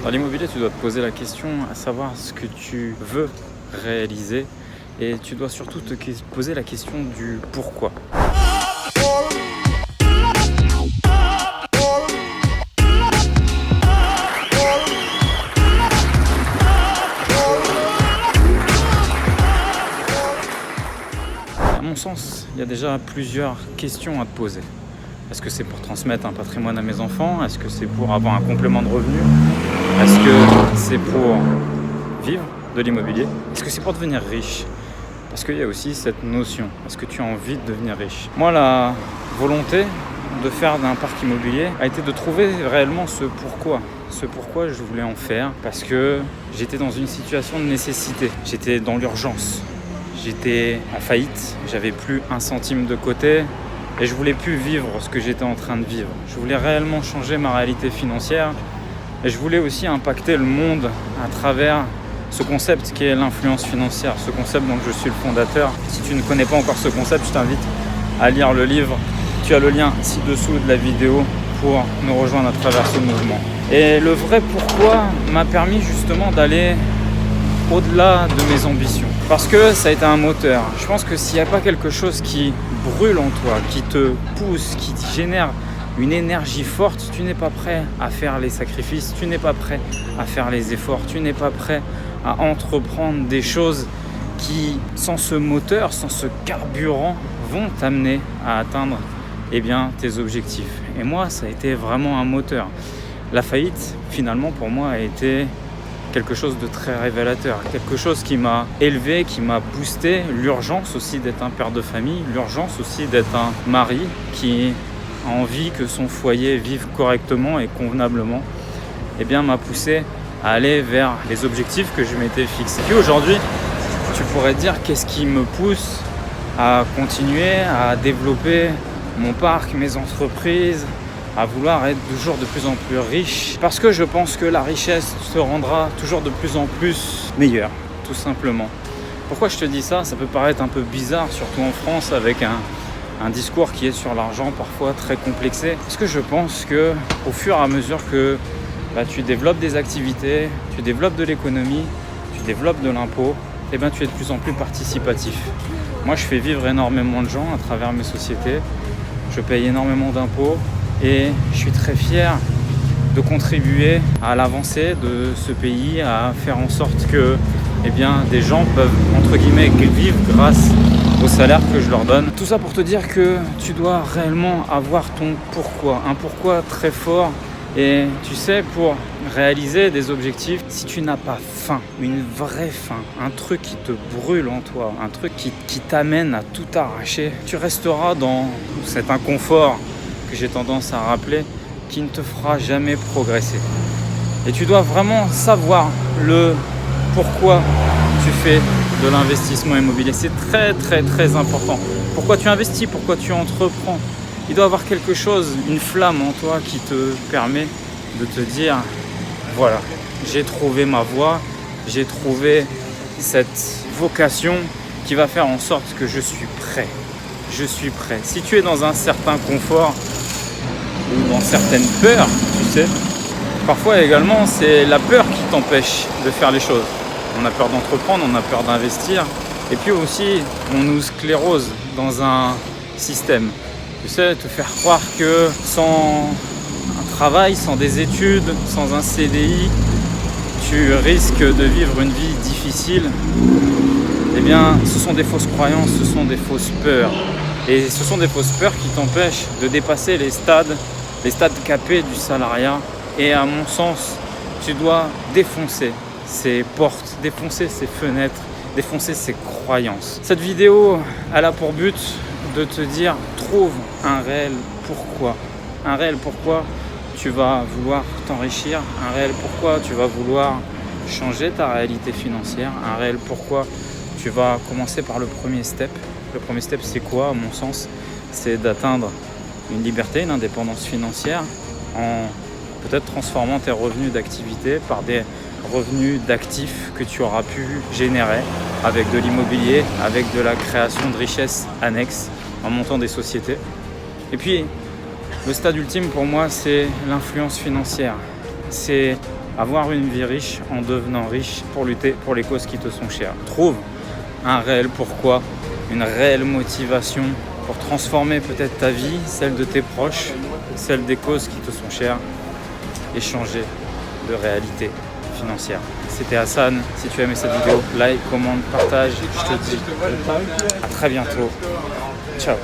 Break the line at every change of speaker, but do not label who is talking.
Dans l'immobilier, tu dois te poser la question à savoir ce que tu veux réaliser et tu dois surtout te poser la question du pourquoi. À mon sens, il y a déjà plusieurs questions à te poser. Est-ce que c'est pour transmettre un patrimoine à mes enfants? Est-ce que c'est pour avoir un complément de revenu? Est-ce que c'est pour vivre de l'immobilier? Est-ce que c'est pour devenir riche? Parce qu'il y a aussi cette notion. Est-ce que tu as envie de devenir riche? Moi, la volonté de faire d'un parc immobilier a été de trouver réellement ce pourquoi. Ce pourquoi je voulais en faire. Parce que j'étais dans une situation de nécessité. J'étais dans l'urgence. J'étais en faillite. J'avais plus un centime de côté. Et je voulais plus vivre ce que j'étais en train de vivre. Je voulais réellement changer ma réalité financière. Et je voulais aussi impacter le monde à travers ce concept qui est l'influence financière, ce concept dont je suis le fondateur. Si tu ne connais pas encore ce concept, je t'invite à lire le livre. Tu as le lien ci-dessous de la vidéo pour nous rejoindre à travers ce mouvement. Et le vrai pourquoi m'a permis justement d'aller au-delà de mes ambitions. Parce que ça a été un moteur. Je pense que s'il n'y a pas quelque chose qui brûle en toi, qui te pousse, qui te génère une énergie forte, tu n'es pas prêt à faire les sacrifices, tu n'es pas prêt à faire les efforts, tu n'es pas prêt à entreprendre des choses qui, sans ce moteur, sans ce carburant, vont t'amener à atteindre tes objectifs. Et moi, ça a été vraiment un moteur. La faillite, finalement, pour moi, a été quelque chose de très révélateur, quelque chose qui m'a élevé, qui m'a boosté, l'urgence aussi d'être un père de famille, l'urgence aussi d'être un mari qui a envie que son foyer vive correctement et convenablement, m'a poussé à aller vers les objectifs que je m'étais fixés. Puis aujourd'hui, tu pourrais te dire qu'est-ce qui me pousse à continuer à développer mon parc, mes entreprises, à vouloir être toujours de plus en plus riche, parce que je pense que la richesse te rendra toujours de plus en plus meilleur, tout simplement. Pourquoi je te dis ça? Ça peut paraître un peu bizarre, surtout en France, avec un discours qui est sur l'argent parfois très complexé. Parce que je pense que au fur et à mesure que tu développes des activités, tu développes de l'économie, tu développes de l'impôt, tu es de plus en plus participatif. Moi, je fais vivre énormément de gens à travers mes sociétés, je paye énormément d'impôts, et je suis très fier de contribuer à l'avancée de ce pays, à faire en sorte que des gens peuvent, entre guillemets, vivre grâce au salaire que je leur donne. Tout ça pour te dire que tu dois réellement avoir ton pourquoi, un pourquoi très fort. Et tu sais, pour réaliser des objectifs, si tu n'as pas faim, une vraie faim, un truc qui te brûle en toi, un truc qui t'amène à tout arracher, tu resteras dans cet inconfort que j'ai tendance à rappeler, qui ne te fera jamais progresser. Et tu dois vraiment savoir le pourquoi tu fais de l'investissement immobilier. C'est très très très important. Pourquoi tu investis, pourquoi tu entreprends. Il doit y avoir quelque chose, une flamme en toi qui te permet de te dire, voilà, j'ai trouvé ma voie, j'ai trouvé cette vocation qui va faire en sorte que je suis prêt. Je suis prêt. Si tu es dans un certain confort ou dans certaines peurs, tu sais, parfois également c'est la peur qui t'empêche de faire les choses. On a peur d'entreprendre, on a peur d'investir, et puis aussi on nous sclérose dans un système. Tu sais, te faire croire que sans un travail, sans des études, sans un CDI, tu risques de vivre une vie difficile. Ce sont des fausses croyances, ce sont des fausses peurs. Et ce sont des fausses peurs qui t'empêchent de dépasser les stades capés du salariat. Et à mon sens, tu dois défoncer ces portes, défoncer ces fenêtres, défoncer ces croyances. Cette vidéo, elle a pour but de te dire, trouve un réel pourquoi. Un réel pourquoi tu vas vouloir t'enrichir, un réel pourquoi tu vas vouloir changer ta réalité financière, un réel pourquoi tu vas commencer par le premier step. Le premier step, c'est quoi, à mon sens? C'est d'atteindre une liberté, une indépendance financière en peut-être transformant tes revenus d'activité par des revenus d'actifs que tu auras pu générer avec de l'immobilier, avec de la création de richesses annexes en montant des sociétés. Et puis, le stade ultime pour moi, c'est l'influence financière. C'est avoir une vie riche en devenant riche pour lutter pour les causes qui te sont chères. Trouve un réel pourquoi, une réelle motivation pour transformer peut-être ta vie, celle de tes proches, celle des causes qui te sont chères et changer de réalité financière. C'était Hassan. Si tu as aimé cette vidéo, like, commente, partage. Je te dis à très bientôt. Ciao.